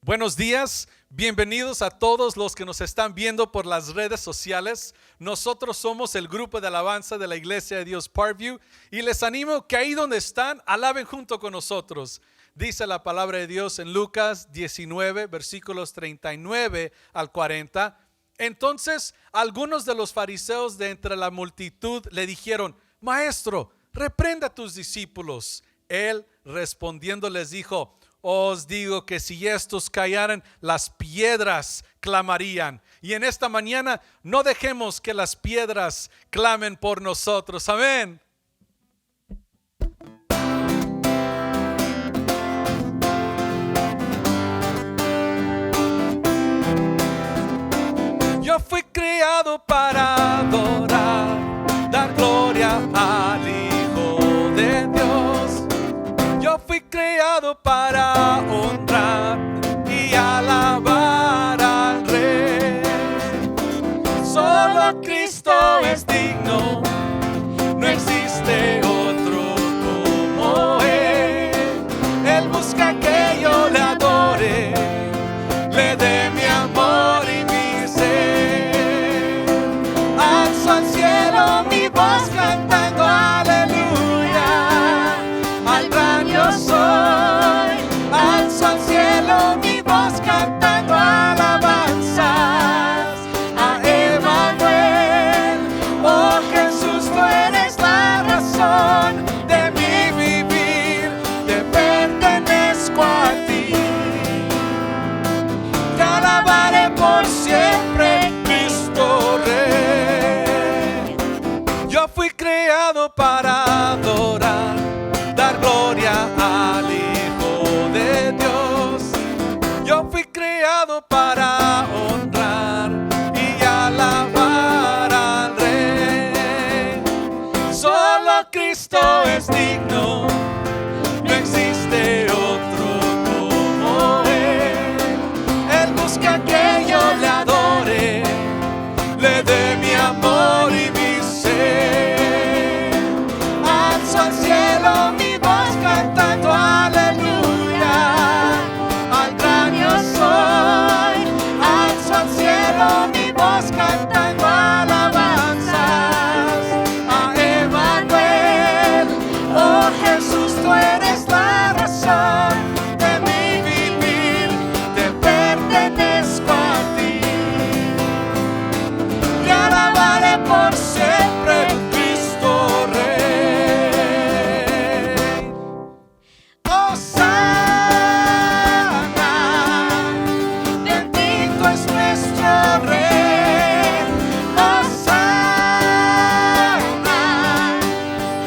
Buenos días, bienvenidos a todos los que nos están viendo por las redes sociales. Nosotros somos el grupo de alabanza de la Iglesia de Dios Parkview y les animo que ahí donde están, alaben junto con nosotros. Dice la palabra de Dios en Lucas 19, versículos 39 al 40. Entonces, algunos de los fariseos de entre la multitud le dijeron: Maestro, reprenda a tus discípulos. Él respondiendo les dijo: Os digo que si estos callaran, las piedras clamarían. Y en esta mañana no dejemos que las piedras clamen por nosotros. Amén. Yo fui criado para adorar, dar gloria al Hijo de Dios. Yo fui creado para honrar y alabar al Rey. Solo Cristo es digno, no existe otro como Él. Él busca que yo le adore, le dé mi amor y mi ser. Alzo al cielo mi voz cantando aleluya, al gran yo soy. Alzo al cielo mi voz cantando alabanzas a Emmanuel. Oh Jesús, tú eres la razón de mi vivir, te pertenezco a ti. Te alabaré por siempre, Cristo Rey. Yo fui creado para adorar, dar gloria al Hijo de Dios. Yo fui creado para honrar y alabar al Rey. Solo Cristo es digno, no existe otro como Él. Él busca que yo le adore, le dé mi amor y mi ser. Alzo al cielo mi voz cantando aleluya, al gran yo soy. Alzo al cielo mi voz cantando alabanzas a Emmanuel. Oh Jesús, tú eres la razón de mi vivir, te pertenezco a ti. Te alabaré por siempre, Cristo Rey. Hosana, bendito es nuestro Rey. Hosana,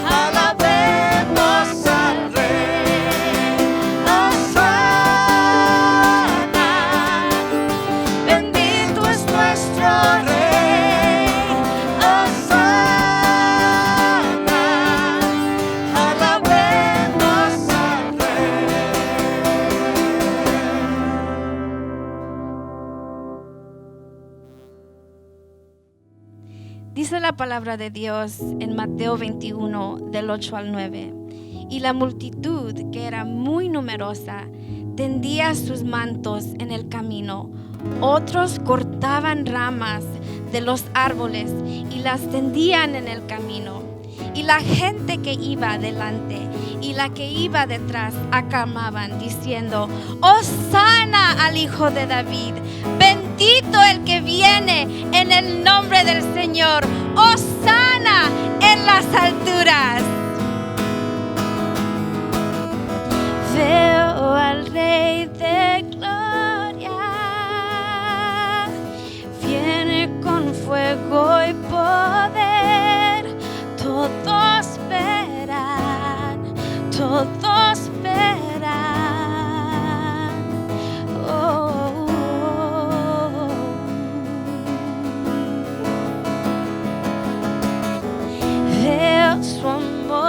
alabemos al Rey. Hosana, bendito es nuestro Rey. Hosana, alabemos al Rey. Dice la palabra de Dios en Mateo 21, del 8 al 9. Y la multitud, que era muy numerosa, tendía sus mantos en el camino. Otros cortaban ramas de los árboles y las tendían en el camino. Y la gente que iba delante y la que iba detrás aclamaban diciendo: Hosana al Hijo de David, bendito el que viene en el nombre del Señor, Hosana en las alturas. Veo al Rey de gloria, viene con fuego y poder. Todos verán, todos verán. Oh, oh, oh. Veo su amor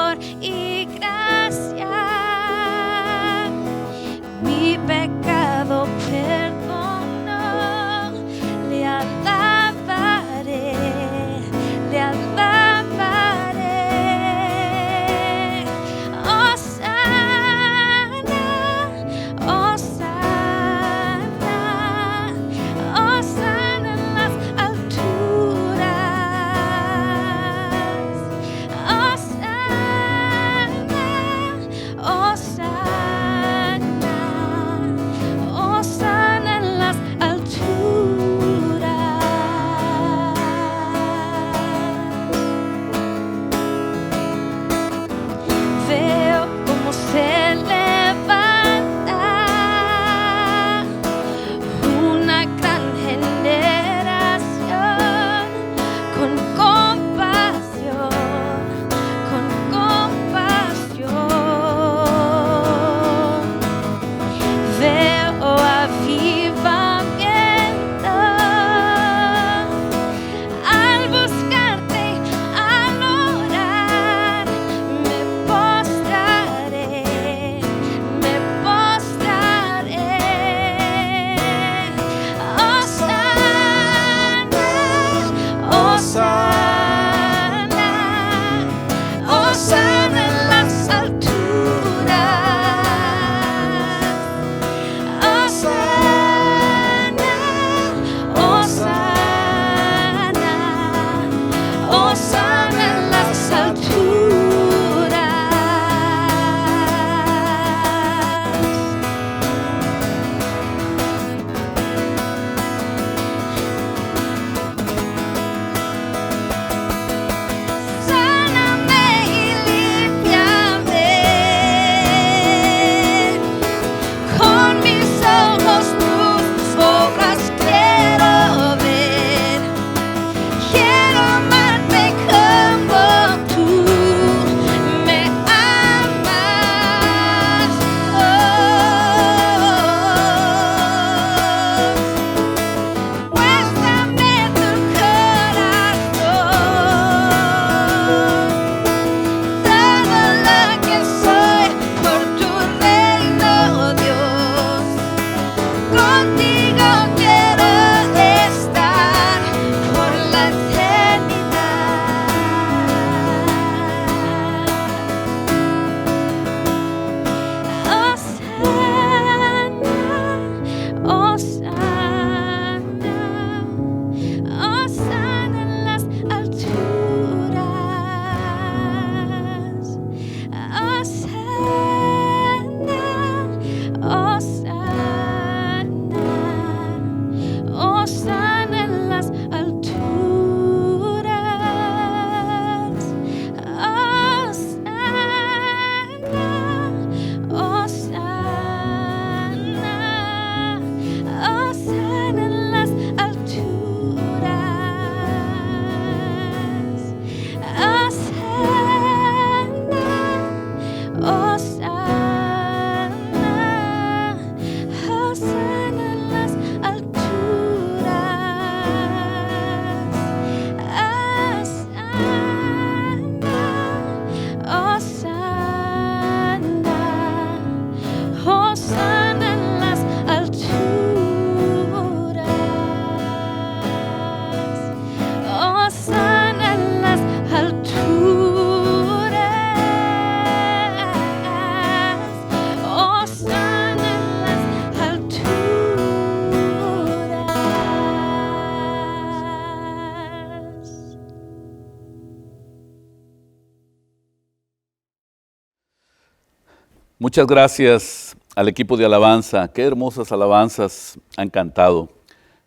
Muchas gracias al equipo de alabanza. Qué hermosas alabanzas han cantado.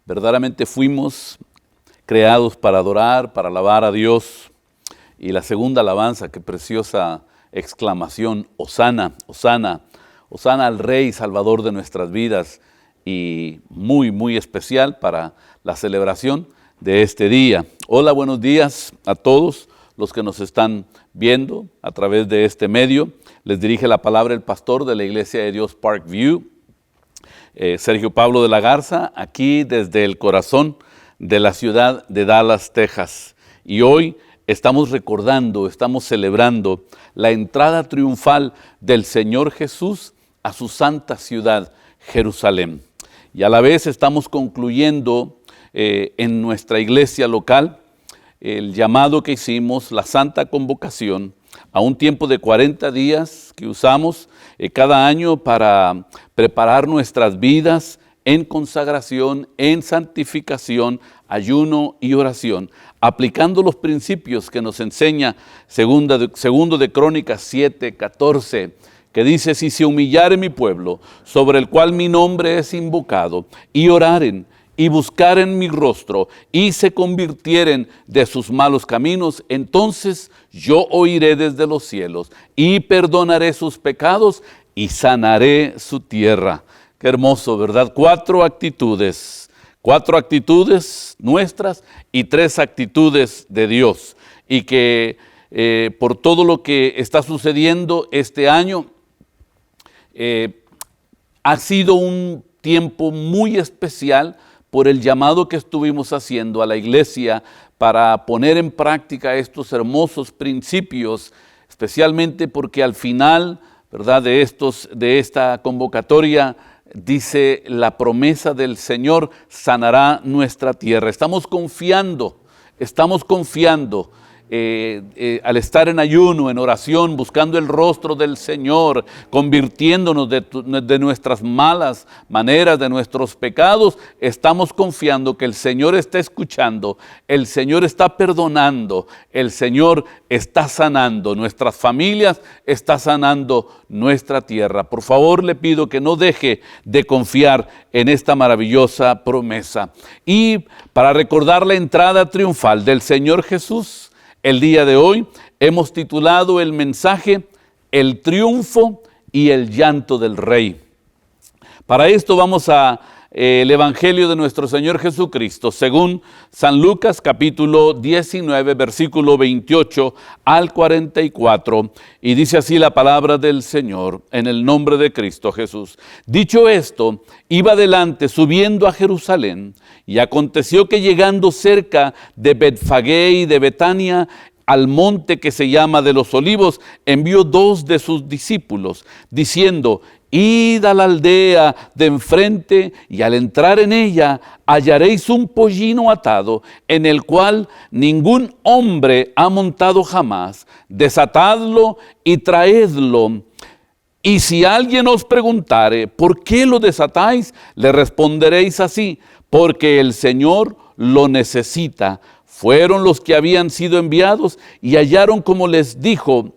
Verdaderamente fuimos creados para adorar, para alabar a Dios. Y la segunda alabanza, qué preciosa exclamación, Hosana, Hosana, Hosana al Rey Salvador de nuestras vidas. Y muy, muy especial para la celebración de este día. Hola, buenos días a todos los que nos están viendo a través de este medio. Les dirige la palabra el pastor de la Iglesia de Dios Parkview, Sergio Pablo de la Garza, aquí desde el corazón de la ciudad de Dallas, Texas. Y hoy estamos recordando, estamos celebrando la entrada triunfal del Señor Jesús a su santa ciudad, Jerusalén. Y a la vez estamos concluyendo en nuestra iglesia local el llamado que hicimos, la santa convocación, a un tiempo de 40 días que usamos cada año para preparar nuestras vidas en consagración, en santificación, ayuno y oración, aplicando los principios que nos enseña segundo de Crónicas 7:14, que dice: si se humillare mi pueblo, sobre el cual mi nombre es invocado, y oraren, y buscaren mi rostro, y se convirtieren de sus malos caminos, entonces yo oiré desde los cielos, y perdonaré sus pecados, y sanaré su tierra. Qué hermoso, ¿verdad? Cuatro actitudes nuestras y 3 actitudes de Dios. Y que por todo lo que está sucediendo este año, ha sido un tiempo muy especial por el llamado que estuvimos haciendo a la iglesia para poner en práctica estos hermosos principios, especialmente porque al final, ¿verdad?, de esta convocatoria dice la promesa del Señor: sanará nuestra tierra. Estamos confiando al estar en ayuno, en oración, buscando el rostro del Señor, convirtiéndonos de nuestras malas maneras, de nuestros pecados. Estamos confiando que el Señor está escuchando, el Señor está perdonando, el Señor está sanando nuestras familias, está sanando nuestra tierra. Por favor, le pido que no deje de confiar en esta maravillosa promesa. Y para recordar la entrada triunfal del Señor Jesús, el día de hoy hemos titulado el mensaje: el triunfo y el llanto del Rey. Para esto vamos a el Evangelio de nuestro Señor Jesucristo, según San Lucas capítulo 19, versículo 28 al 44, y dice así la palabra del Señor, en el nombre de Cristo Jesús. Dicho esto, iba adelante subiendo a Jerusalén, y aconteció que llegando cerca de Betfagé y de Betania, al monte que se llama de los Olivos, envió 2 de sus discípulos, diciendo: id a la aldea de enfrente, y al entrar en ella hallaréis un pollino atado, en el cual ningún hombre ha montado jamás. Desatadlo y traedlo. Y si alguien os preguntare: ¿por qué lo desatáis?, le responderéis así: porque el Señor lo necesita. Fueron los que habían sido enviados y hallaron como les dijo.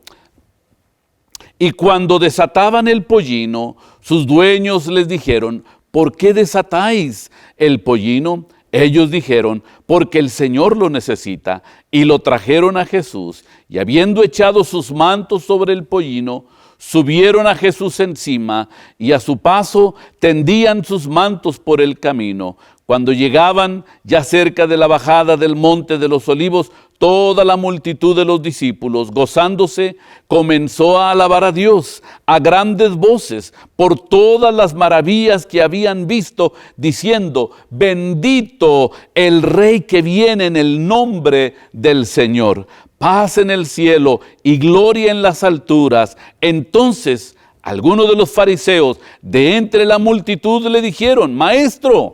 Y cuando desataban el pollino, sus dueños les dijeron: ¿por qué desatáis el pollino? Ellos dijeron: porque el Señor lo necesita. Y lo trajeron a Jesús, y habiendo echado sus mantos sobre el pollino, subieron a Jesús encima, y a su paso tendían sus mantos por el camino. Cuando llegaban ya cerca de la bajada del monte de los Olivos, toda la multitud de los discípulos, gozándose, comenzó a alabar a Dios a grandes voces por todas las maravillas que habían visto, diciendo: bendito el Rey que viene en el nombre del Señor. Paz en el cielo y gloria en las alturas. Entonces algunos de los fariseos de entre la multitud le dijeron: Maestro,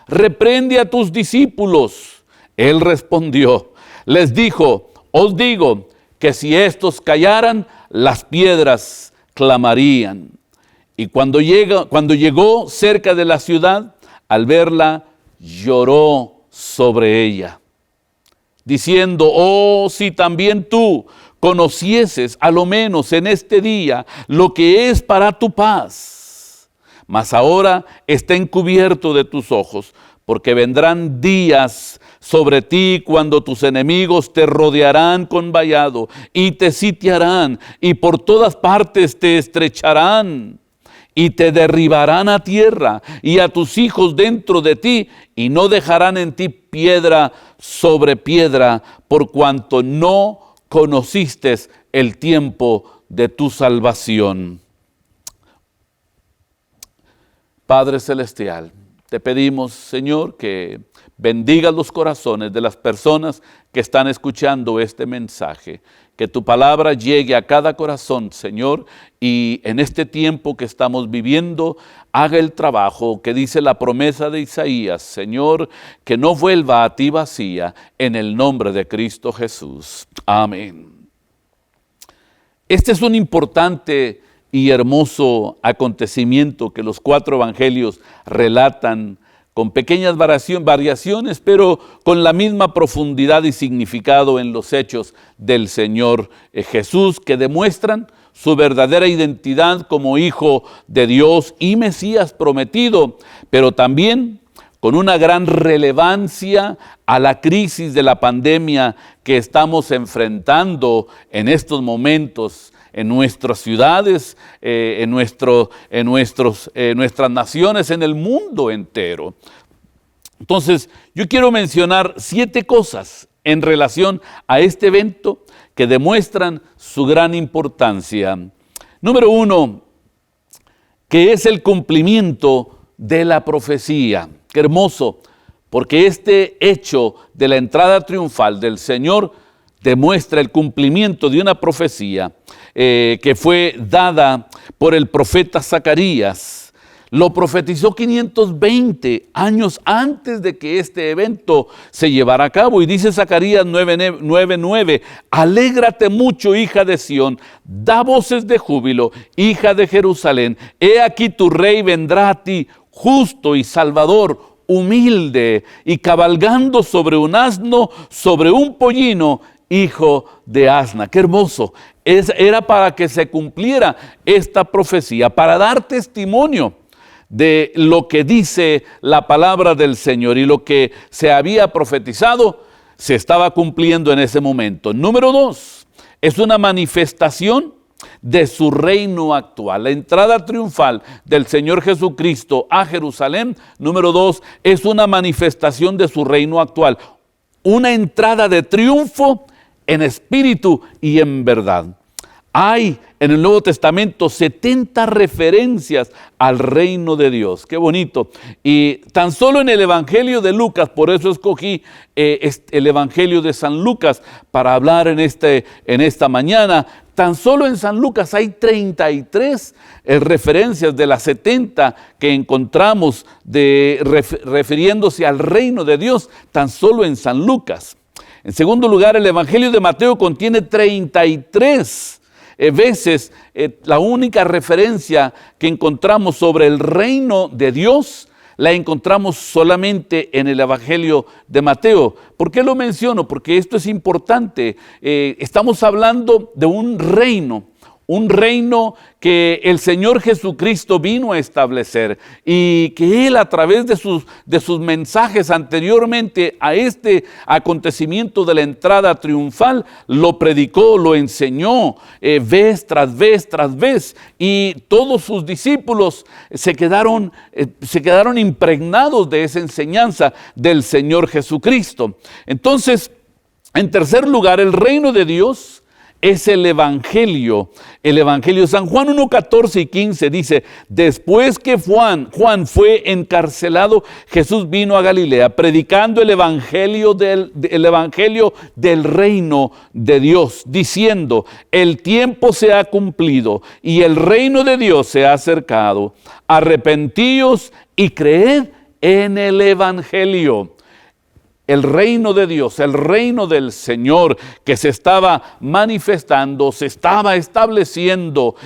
reprende a tus discípulos. Él respondió, les dijo: os digo que si estos callaran, las piedras clamarían. Y cuando llegó cerca de la ciudad, al verla, lloró sobre ella, diciendo: oh, si también tú conocieses a lo menos en este día lo que es para tu paz. Mas ahora está encubierto de tus ojos, porque vendrán días sobre ti cuando tus enemigos te rodearán con vallado y te sitiarán y por todas partes te estrecharán y te derribarán a tierra y a tus hijos dentro de ti y no dejarán en ti piedra sobre piedra por cuanto no conociste el tiempo de tu salvación. Padre Celestial, te pedimos, Señor, que bendigas los corazones de las personas que están escuchando este mensaje. Que tu palabra llegue a cada corazón, Señor, y en este tiempo que estamos viviendo, haga el trabajo que dice la promesa de Isaías, Señor, que no vuelva a ti vacía, en el nombre de Cristo Jesús. Amén. Este es un importante y hermoso acontecimiento que los 4 evangelios relatan con pequeñas variaciones, pero con la misma profundidad y significado en los hechos del Señor Jesús, que demuestran su verdadera identidad como Hijo de Dios y Mesías prometido, pero también con una gran relevancia a la crisis de la pandemia que estamos enfrentando en estos momentos en nuestras ciudades, en nuestras naciones, en el mundo entero. Entonces, yo quiero mencionar 7 cosas en relación a este evento que demuestran su gran importancia. Número 1, que es el cumplimiento de la profecía. Qué hermoso, porque este hecho de la entrada triunfal del Señor demuestra el cumplimiento de una profecía que fue dada por el profeta Zacarías. Lo profetizó 520 años antes de que este evento se llevara a cabo. Y dice Zacarías 9:9, alégrate mucho, hija de Sión, da voces de júbilo, hija de Jerusalén. He aquí tu rey vendrá a ti, justo y salvador, humilde y cabalgando sobre un asno, sobre un pollino, hijo de asna. Qué hermoso. Era para que se cumpliera esta profecía, para dar testimonio de lo que dice la palabra del Señor, y lo que se había profetizado se estaba cumpliendo en ese momento. Número 2, es una manifestación de su reino actual. La entrada triunfal del Señor Jesucristo a Jerusalén, número 2, es una manifestación de su reino actual. Una entrada de triunfo en espíritu y en verdad. Hay en el Nuevo Testamento 70 referencias al reino de Dios. Qué bonito. Y tan solo en el Evangelio de Lucas, por eso escogí el Evangelio de San Lucas para hablar en esta mañana. Tan solo en San Lucas hay 33 referencias de las 70 que encontramos refiriéndose al reino de Dios, tan solo en San Lucas. En segundo lugar, el Evangelio de Mateo contiene 33 veces la única referencia que encontramos sobre el reino de Dios la encontramos solamente en el Evangelio de Mateo. ¿Por qué lo menciono? Porque esto es importante. Estamos hablando de un reino que el Señor Jesucristo vino a establecer, y que Él, a través de sus mensajes anteriormente a este acontecimiento de la entrada triunfal, lo predicó, lo enseñó vez tras vez tras vez, y todos sus discípulos se quedaron impregnados de esa enseñanza del Señor Jesucristo. Entonces, en tercer lugar, el reino de Dios es el Evangelio. El Evangelio, San Juan 1:14 y 15 dice: después que Juan fue encarcelado, Jesús vino a Galilea predicando el Evangelio del reino de Dios, diciendo: el tiempo se ha cumplido y el reino de Dios se ha acercado. Arrepentíos y creed en el Evangelio. El reino de Dios, el reino del Señor que se estaba manifestando, se estaba estableciendo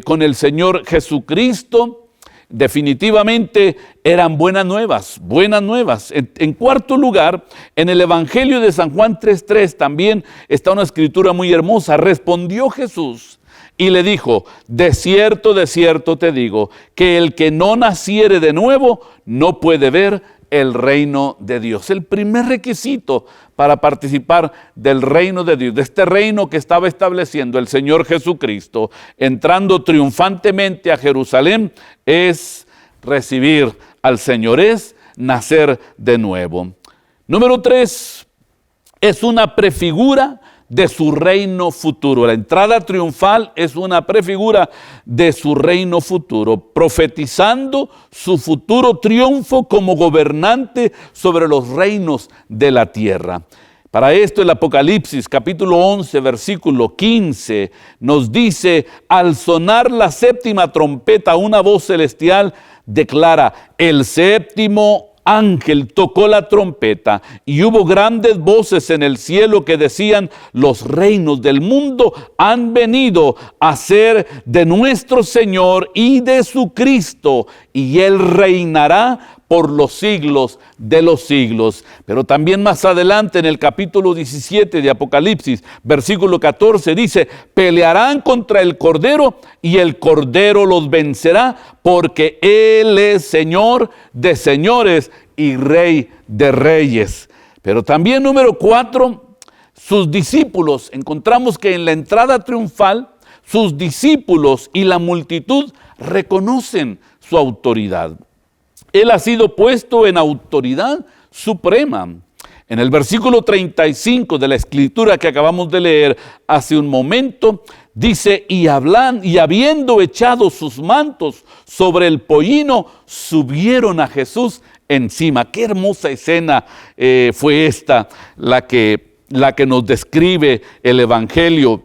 con el Señor Jesucristo, definitivamente eran buenas nuevas, buenas nuevas. En cuarto lugar, en el Evangelio de San Juan 3:3 también está una escritura muy hermosa. Respondió Jesús y le dijo: de cierto te digo, que el que no naciere de nuevo no puede ver el reino de Dios. El primer requisito para participar del reino de Dios, de este reino que estaba estableciendo el Señor Jesucristo, entrando triunfantemente a Jerusalén, es recibir al Señor, es nacer de nuevo. Número 3, es una prefigura de su reino futuro. La entrada triunfal es una prefigura de su reino futuro, profetizando su futuro triunfo como gobernante sobre los reinos de la tierra. Para esto el Apocalipsis capítulo 11 versículo 15 nos dice: al sonar la séptima trompeta, una voz celestial declara: el séptimo ángel tocó la trompeta, y hubo grandes voces en el cielo que decían: los reinos del mundo han venido a ser de nuestro Señor y de su Cristo, y Él reinará por los siglos de los siglos. Pero también más adelante en el capítulo 17 de Apocalipsis, versículo 14 dice: pelearán contra el Cordero y el Cordero los vencerá, porque Él es Señor de señores y Rey de reyes. Pero también número 4, sus discípulos. Encontramos que en la entrada triunfal, sus discípulos y la multitud reconocen su autoridad. Él ha sido puesto en autoridad suprema. En el versículo 35 de la escritura que acabamos de leer hace un momento, dice: y habiendo echado sus mantos sobre el pollino, subieron a Jesús encima. Qué hermosa escena fue esta, la que nos describe el Evangelio.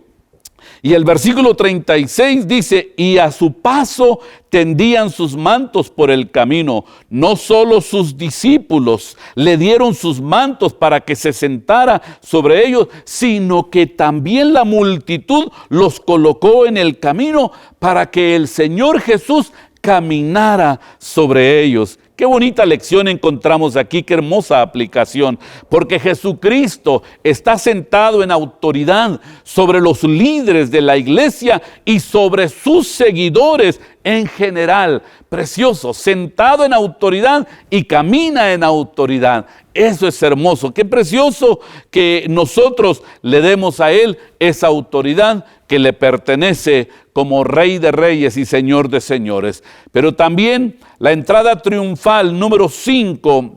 Y el versículo 36 dice: y a su paso tendían sus mantos por el camino. No solo sus discípulos le dieron sus mantos para que se sentara sobre ellos, sino que también la multitud los colocó en el camino para que el Señor Jesús caminara sobre ellos. Qué bonita lección encontramos aquí, qué hermosa aplicación, porque Jesucristo está sentado en autoridad sobre los líderes de la iglesia y sobre sus seguidores en general. Precioso, sentado en autoridad y camina en autoridad. Eso es hermoso, qué precioso que nosotros le demos a Él esa autoridad que le pertenece como Rey de Reyes y Señor de Señores. Pero también la entrada triunfal número 5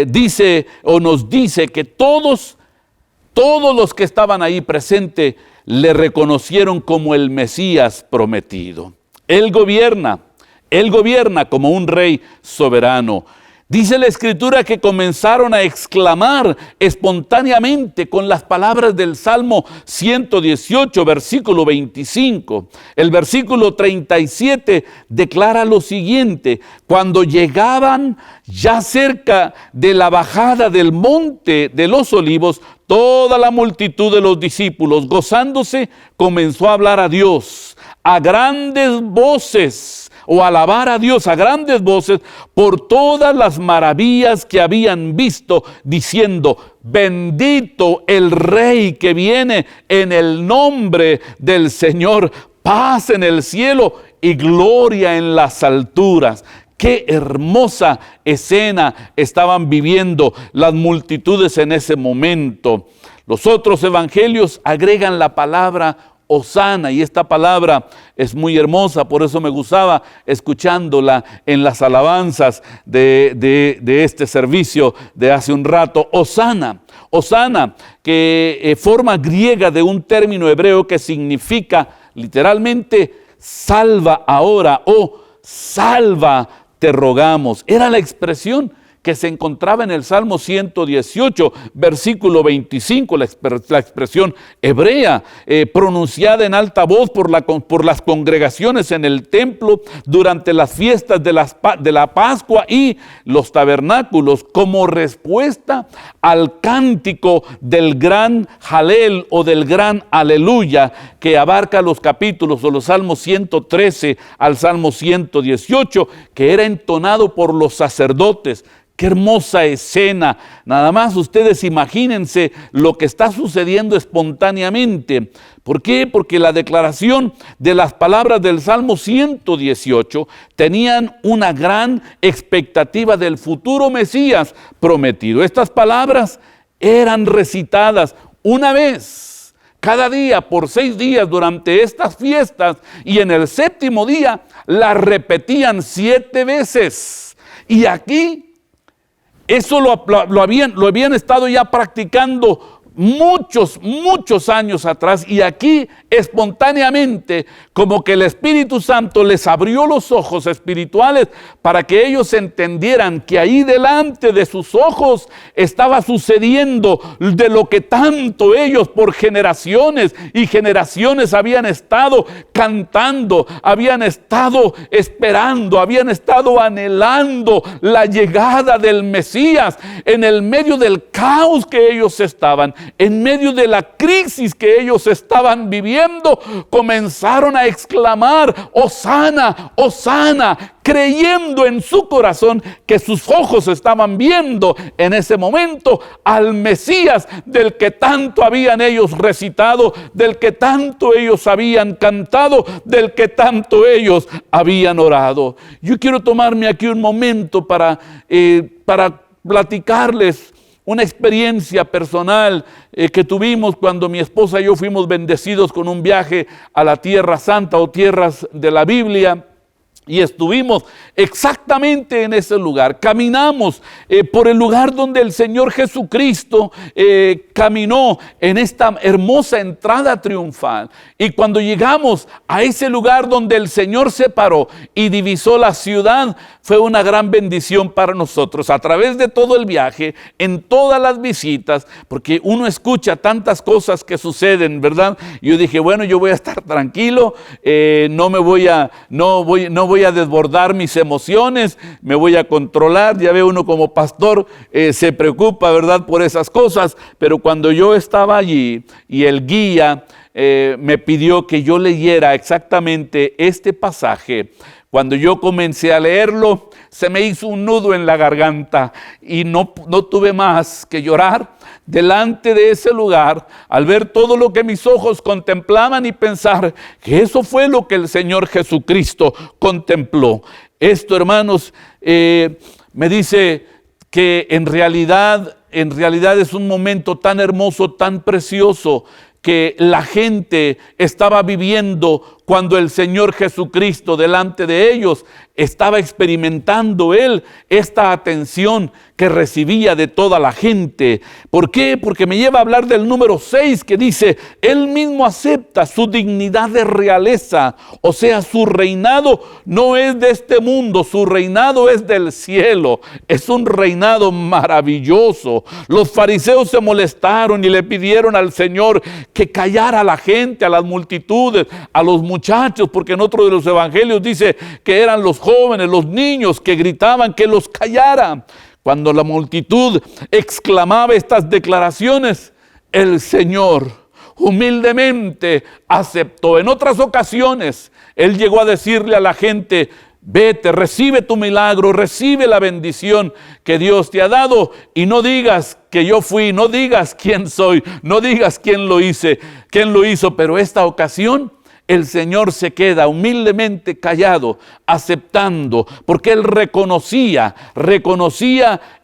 dice o nos dice que todos los que estaban ahí presentes le reconocieron como el Mesías prometido. Él gobierna como un rey soberano. Dice la Escritura que comenzaron a exclamar espontáneamente con las palabras del Salmo 118, versículo 25. El versículo 37 declara lo siguiente: cuando llegaban ya cerca de la bajada del monte de los olivos, toda la multitud de los discípulos, gozándose, comenzó a hablar a Dios a grandes voces, o alabar a Dios a grandes voces por todas las maravillas que habían visto, diciendo: bendito el Rey que viene en el nombre del Señor, paz en el cielo y gloria en las alturas. Qué hermosa escena estaban viviendo las multitudes en ese momento. Los otros evangelios agregan la palabra Hosana, y esta palabra es muy hermosa, por eso me gustaba escuchándola en las alabanzas de este servicio de hace un rato. Hosana, que forma griega de un término hebreo que significa literalmente salva ahora o salva te rogamos. Era la expresión que se encontraba en el Salmo 118, versículo 25, la expresión hebrea, pronunciada en alta voz por las congregaciones en el templo durante las fiestas de la Pascua y los tabernáculos, como respuesta al cántico del gran Jalel o del gran Aleluya, que abarca los capítulos o los Salmos 113 al Salmo 118, que era entonado por los sacerdotes. Qué hermosa escena. Nada más ustedes imagínense lo que está sucediendo espontáneamente. ¿Por qué? Porque la declaración de las palabras del Salmo 118 tenían una gran expectativa del futuro Mesías prometido. Estas palabras eran recitadas una vez cada día por 6 días durante estas fiestas, y en el séptimo día las repetían 7 veces. Y aquí eso lo habían estado ya practicando muchos años atrás, y aquí espontáneamente como que el Espíritu Santo les abrió los ojos espirituales para que ellos entendieran que ahí delante de sus ojos estaba sucediendo de lo que tanto ellos por generaciones y generaciones habían estado cantando, habían estado esperando, habían estado anhelando la llegada del Mesías. En el medio del caos que ellos estaban, en medio de la crisis que ellos estaban viviendo, comenzaron a exclamar: Hosana, Hosana, creyendo en su corazón que sus ojos estaban viendo en ese momento al Mesías del que tanto habían ellos recitado, del que tanto ellos habían cantado, del que tanto ellos habían orado. Yo quiero tomarme aquí un momento para platicarles una experiencia personal que tuvimos cuando mi esposa y yo fuimos bendecidos con un viaje a la Tierra Santa o tierras de la Biblia. Y estuvimos exactamente en ese lugar. Caminamos por el lugar donde el Señor Jesucristo caminó en esta hermosa entrada triunfal. Y cuando llegamos a ese lugar donde el Señor se paró y divisó la ciudad, fue una gran bendición para nosotros. A través de todo el viaje, en todas las visitas, porque uno escucha tantas cosas que suceden, ¿verdad? Yo dije, bueno, yo voy a estar tranquilo, no voy a desbordar mis emociones, me voy a controlar. Ya ve uno como pastor se preocupa, ¿verdad?, por esas cosas. Pero cuando yo estaba allí y el guía me pidió que yo leyera exactamente este pasaje, cuando yo comencé a leerlo, se me hizo un nudo en la garganta y no tuve más que llorar delante de ese lugar al ver todo lo que mis ojos contemplaban y pensar que eso fue lo que el Señor Jesucristo contempló. Esto, hermanos, me dice que en realidad es un momento tan hermoso, tan precioso, que la gente estaba viviendo cuando el Señor Jesucristo delante de ellos estaba experimentando Él esta atención que recibía de toda la gente. ¿Por qué? Porque me lleva a hablar del número 6, que dice: Él mismo acepta su dignidad de realeza, o sea, su reinado no es de este mundo, su reinado es del cielo, es un reinado maravilloso. Los fariseos se molestaron y le pidieron al Señor que callara a la gente, a las multitudes, a los muchachos, porque en otro de los evangelios dice que eran los jóvenes, los niños que gritaban que los callara. Cuando la multitud exclamaba estas declaraciones, el Señor humildemente aceptó. En otras ocasiones, Él llegó a decirle a la gente: vete, recibe tu milagro, recibe la bendición que Dios te ha dado, y no digas que yo fui, no digas quién soy, no digas quién lo hizo, pero esta ocasión el Señor se queda humildemente callado, aceptando, porque Él reconocía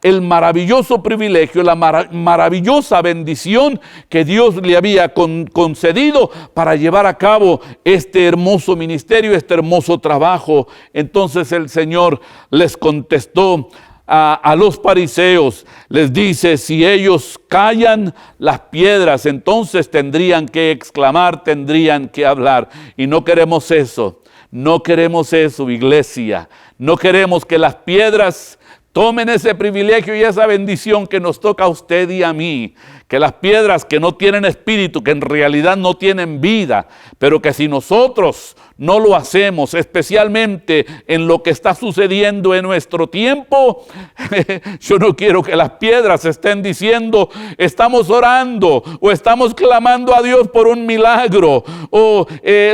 el maravilloso privilegio, la maravillosa bendición que Dios le había concedido para llevar a cabo este hermoso ministerio, este hermoso trabajo. Entonces el Señor les contestó a los fariseos, les dice: si ellos callan, las piedras entonces tendrían que exclamar, tendrían que hablar. Y no queremos eso, iglesia. No queremos que las piedras Tomen ese privilegio y esa bendición que nos toca a usted y a mí. Que las piedras que no tienen espíritu, que en realidad no tienen vida, pero que si nosotros no lo hacemos, especialmente en lo que está sucediendo en nuestro tiempo, yo no quiero que las piedras estén diciendo, estamos orando o estamos clamando a Dios por un milagro, o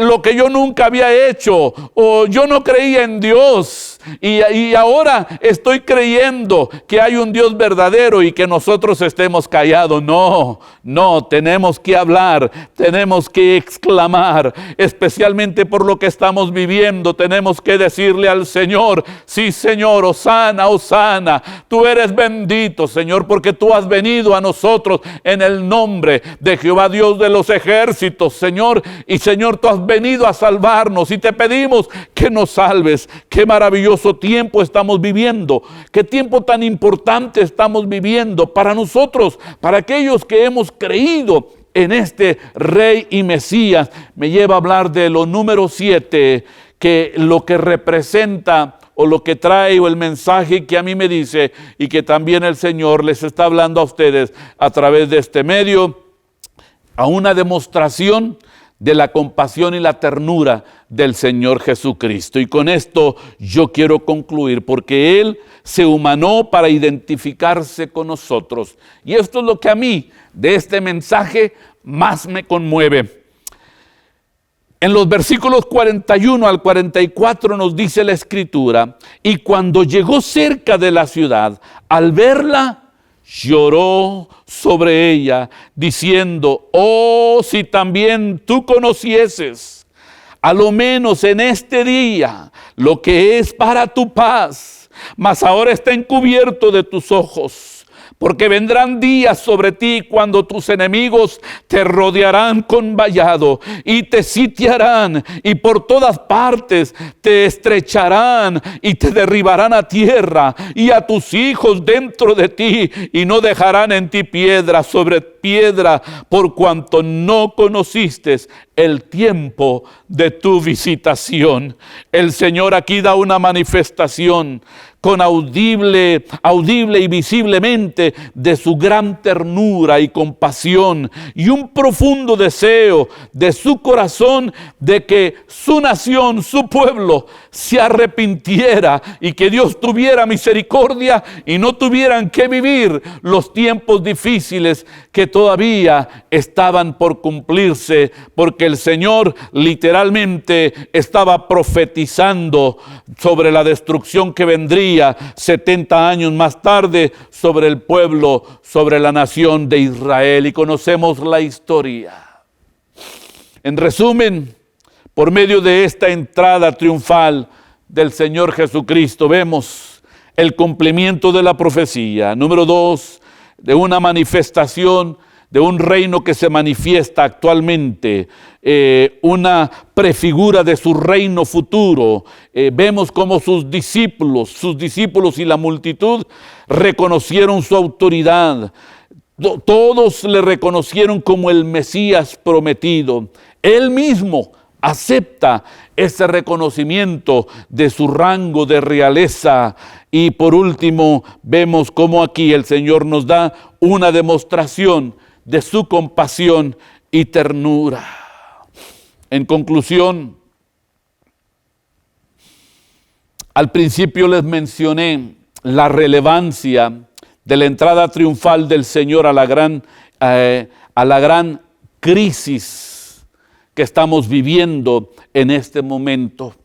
lo que yo nunca había hecho, o yo no creía en Dios y ahora estoy creyendo que hay un Dios verdadero y que nosotros estemos callados. No, tenemos que hablar, tenemos que exclamar, especialmente por lo que estamos viviendo. Tenemos que decirle al Señor, sí Señor, hosana, hosana, tú eres bendito Señor, porque tú has venido a nosotros en el nombre de Jehová Dios de los ejércitos, Señor, y Señor, tú has venido a salvarnos y te pedimos que nos salves. Qué maravilloso tiempo estamos viviendo, qué tiempo tan importante estamos viviendo para nosotros, para aquellos que hemos creído en este Rey y Mesías. Me lleva a hablar de lo número 7, que lo que representa o lo que trae o el mensaje que a mí me dice y que también el Señor les está hablando a ustedes a través de este medio, a una demostración de la compasión y la ternura del Señor Jesucristo. Y con esto yo quiero concluir, porque Él se humanó para identificarse con nosotros. Y esto es lo que a mí de este mensaje más me conmueve. En los versículos 41 al 44 nos dice la Escritura: y cuando llegó cerca de la ciudad, al verla, lloró sobre ella, diciendo: oh, si también tú conocieses, a lo menos en este día, lo que es para tu paz, mas ahora está encubierto de tus ojos. Porque vendrán días sobre ti cuando tus enemigos te rodearán con vallado y te sitiarán, y por todas partes te estrecharán y te derribarán a tierra, y a tus hijos dentro de ti, y no dejarán en ti piedra sobre piedra, por cuanto no conociste el tiempo de tu visitación. El Señor aquí da una manifestación con audible y visiblemente de su gran ternura y compasión, y un profundo deseo de su corazón de que su nación, su pueblo, se arrepintiera y que Dios tuviera misericordia y no tuvieran que vivir los tiempos difíciles que todavía estaban por cumplirse, porque el Señor literalmente estaba profetizando sobre la destrucción que vendría 70 años más tarde sobre el pueblo, sobre la nación de Israel. Y conocemos la historia. En resumen, por medio de esta entrada triunfal del Señor Jesucristo, vemos el cumplimiento de la profecía. Número 2, de una manifestación de un reino que se manifiesta actualmente, una prefigura de su reino futuro. Vemos como sus discípulos y la multitud reconocieron su autoridad. Todos le reconocieron como el Mesías prometido. Él mismo acepta ese reconocimiento de su rango de realeza. Y por último, vemos cómo aquí el Señor nos da una demostración de su compasión y ternura. En conclusión, al principio les mencioné la relevancia de la entrada triunfal del Señor a la gran crisis que estamos viviendo en este momento.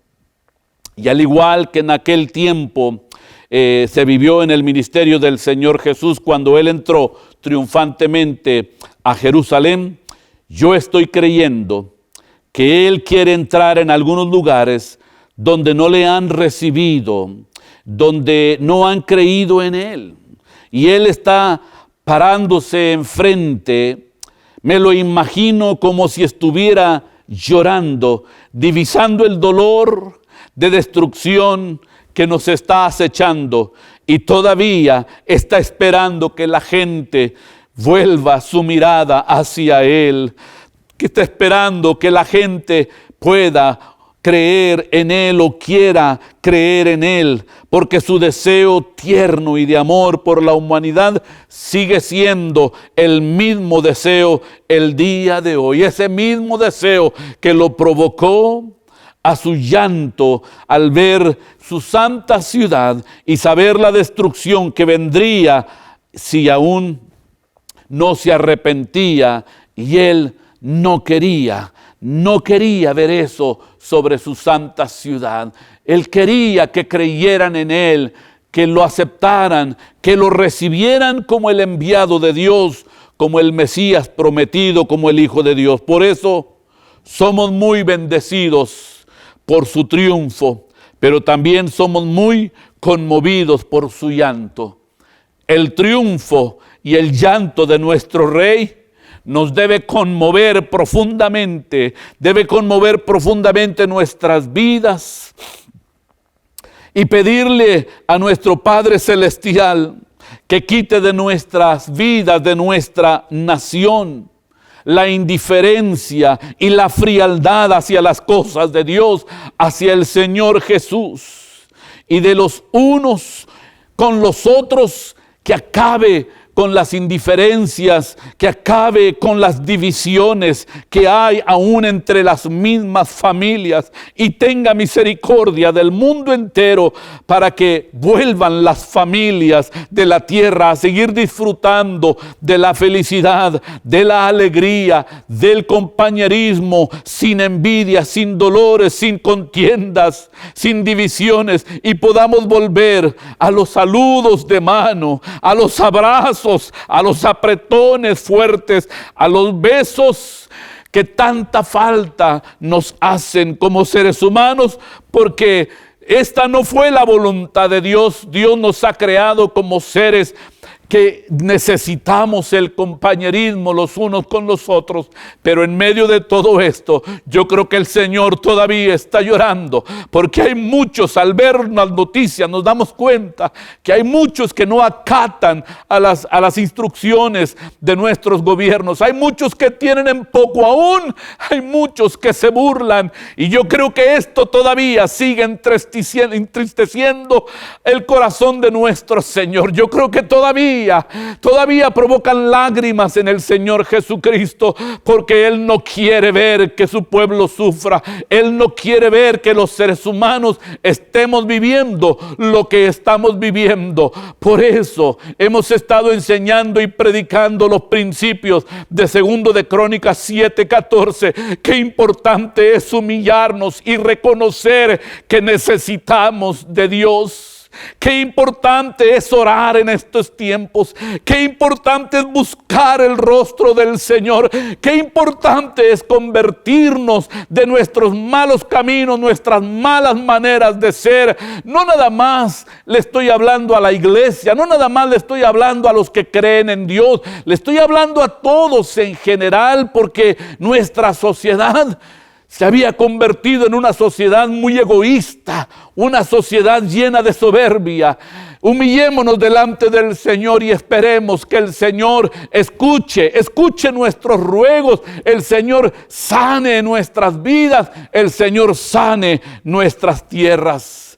Y al igual que en aquel tiempo se vivió en el ministerio del Señor Jesús cuando Él entró triunfantemente a Jerusalén, yo estoy creyendo que Él quiere entrar en algunos lugares donde no le han recibido, donde no han creído en Él. Y Él está parándose enfrente. Me lo imagino como si estuviera llorando, divisando el dolor de destrucción que nos está acechando, y todavía está esperando que la gente vuelva su mirada hacia Él, que está esperando que la gente pueda creer en Él o quiera creer en Él, porque su deseo tierno y de amor por la humanidad sigue siendo el mismo deseo el día de hoy. Ese mismo deseo que lo provocó a su llanto al ver su santa ciudad y saber la destrucción que vendría si aún no se arrepentía, y Él no quería ver eso sobre su santa ciudad. Él quería que creyeran en Él, que lo aceptaran, que lo recibieran como el enviado de Dios, como el Mesías prometido, como el Hijo de Dios. Por eso somos muy bendecidos por su triunfo, pero también somos muy conmovidos por su llanto. El triunfo y el llanto de nuestro Rey nos debe conmover profundamente, nuestras vidas, y pedirle a nuestro Padre Celestial que quite de nuestras vidas, de nuestra nación, la indiferencia y la frialdad hacia las cosas de Dios, hacia el Señor Jesús, y de los unos con los otros, que acabe con las indiferencias, que acabe con las divisiones que hay aún entre las mismas familias, y tenga misericordia del mundo entero para que vuelvan las familias de la tierra a seguir disfrutando de la felicidad, de la alegría, del compañerismo, sin envidia, sin dolores, sin contiendas, sin divisiones, y podamos volver a los saludos de mano, a los abrazos, a los apretones fuertes, a los besos que tanta falta nos hacen como seres humanos, porque esta no fue la voluntad de Dios. Dios nos ha creado como seres que necesitamos el compañerismo los unos con los otros, pero en medio de todo esto, yo creo que el Señor todavía está llorando, porque hay muchos, al ver las noticias nos damos cuenta que hay muchos que no acatan a las instrucciones de nuestros gobiernos. Hay muchos que tienen en poco, aún hay muchos que se burlan, y yo creo que esto todavía sigue entristeciendo el corazón de nuestro Señor. Yo creo que todavía provocan lágrimas en el Señor Jesucristo, porque Él no quiere ver que su pueblo sufra. Él no quiere ver que los seres humanos estemos viviendo lo que estamos viviendo. Por eso hemos estado enseñando y predicando los principios de 2 de Crónicas 7:14. Qué importante es humillarnos y reconocer que necesitamos de Dios. Qué importante es orar en estos tiempos. Qué importante es buscar el rostro del Señor. Qué importante es convertirnos de nuestros malos caminos, nuestras malas maneras de ser. No nada más le estoy hablando a la iglesia, no nada más le estoy hablando a los que creen en Dios. Le estoy hablando a todos en general, porque nuestra sociedad se había convertido en una sociedad muy egoísta, una sociedad llena de soberbia. Humillémonos delante del Señor y esperemos que el Señor escuche nuestros ruegos, el Señor sane nuestras vidas, el Señor sane nuestras tierras.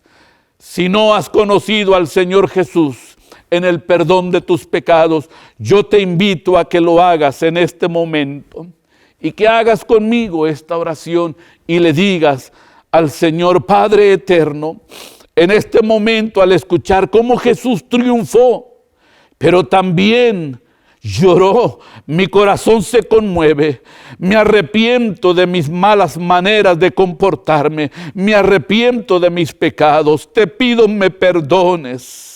Si no has conocido al Señor Jesús en el perdón de tus pecados, yo te invito a que lo hagas en este momento. Y que hagas conmigo esta oración y le digas al Señor: Padre eterno, en este momento, al escuchar cómo Jesús triunfó, pero también lloró, mi corazón se conmueve, me arrepiento de mis malas maneras de comportarme, me arrepiento de mis pecados, te pido me perdones.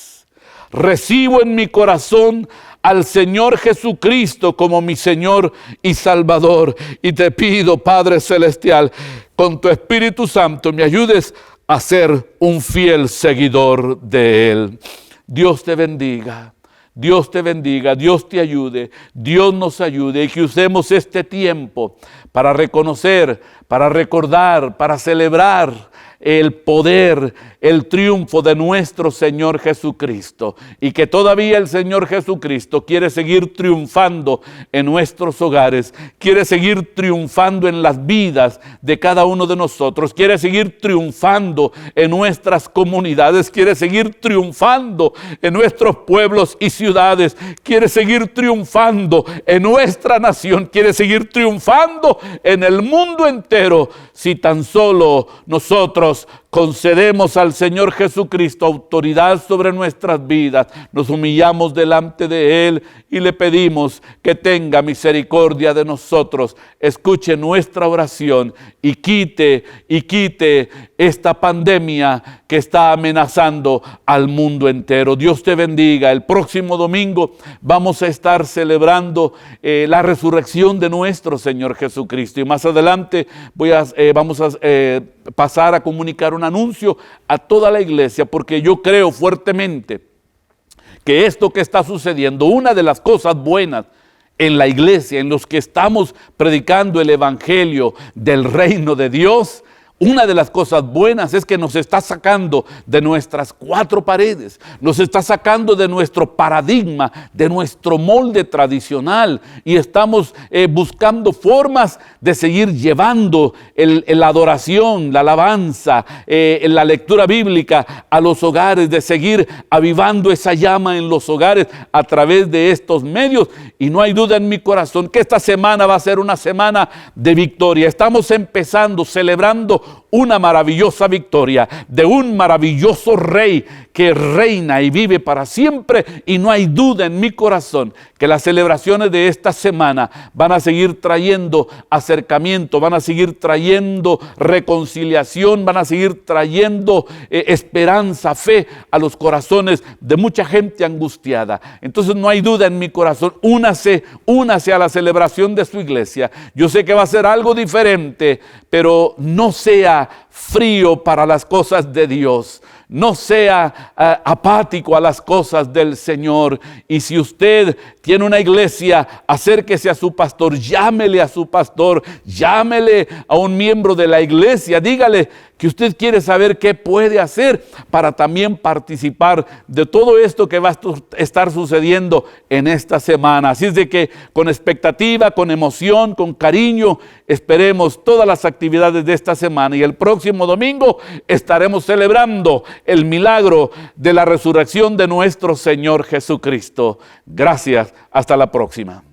Recibo en mi corazón al Señor Jesucristo como mi Señor y Salvador. Y te pido, Padre Celestial, con tu Espíritu Santo me ayudes a ser un fiel seguidor de Él. Dios te bendiga. Dios te bendiga, Dios te ayude, Dios nos ayude, y que usemos este tiempo para reconocer, para recordar, para celebrar el poder, el triunfo de nuestro Señor Jesucristo, y que todavía el Señor Jesucristo quiere seguir triunfando en nuestros hogares, quiere seguir triunfando en las vidas de cada uno de nosotros, quiere seguir triunfando en nuestras comunidades, quiere seguir triunfando en nuestros pueblos y ciudades, quiere seguir triunfando en nuestra nación, quiere seguir triunfando en el mundo entero, si tan solo nosotros concedemos al Señor Jesucristo autoridad sobre nuestras vidas, nos humillamos delante de Él y le pedimos que tenga misericordia de nosotros, escuche nuestra oración y quite esta pandemia que está amenazando al mundo entero. Dios te bendiga. El próximo domingo vamos a estar celebrando la resurrección de nuestro Señor Jesucristo, y más adelante vamos a pasar a comunicar un anuncio a toda la iglesia, porque yo creo fuertemente que esto que está sucediendo, una de las cosas buenas en la iglesia, en los que estamos predicando el evangelio del reino de Dios, una de las cosas buenas es que nos está sacando de nuestras cuatro paredes, nos está sacando de nuestro paradigma, de nuestro molde tradicional, y estamos buscando formas de seguir llevando la adoración, la alabanza, la lectura bíblica a los hogares, de seguir avivando esa llama en los hogares a través de estos medios. Y no hay duda en mi corazón que esta semana va a ser una semana de victoria. Estamos empezando, celebrando una maravillosa victoria de un maravilloso rey que reina y vive para siempre, y no hay duda en mi corazón que las celebraciones de esta semana van a seguir trayendo acercamiento, van a seguir trayendo reconciliación, van a seguir trayendo esperanza, fe a los corazones de mucha gente angustiada. Entonces no hay duda en mi corazón, únase a la celebración de su iglesia. Yo sé que va a ser algo diferente, pero no sea frío para las cosas de Dios, no sea apático a las cosas del Señor. Y si usted tiene una iglesia, acérquese a su pastor, llámele a su pastor, llámele a un miembro de la iglesia, dígale que usted quiere saber qué puede hacer para también participar de todo esto que va a estar sucediendo en esta semana. Así es de que con expectativa, con emoción, con cariño, esperemos todas las actividades de esta semana, y el próximo domingo estaremos celebrando el milagro de la resurrección de nuestro Señor Jesucristo. Gracias, hasta la próxima.